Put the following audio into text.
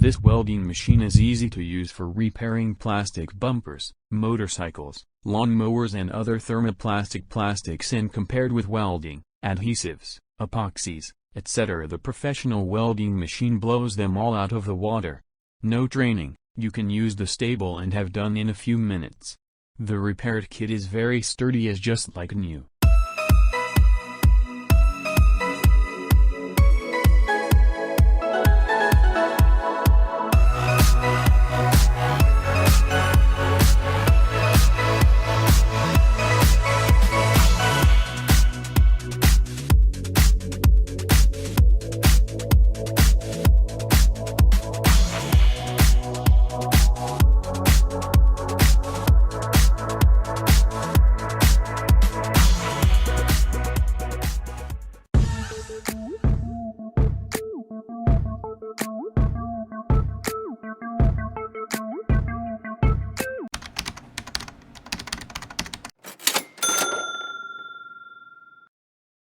This welding machine is easy to use for repairing plastic bumpers, motorcycles, lawn mowers and other thermoplastic plastics, and compared with welding, adhesives, epoxies, etc. the professional welding machine blows them all out of the water. No training, you can use the stable and have done in a few minutes. The repaired kit is very sturdy, as just like new.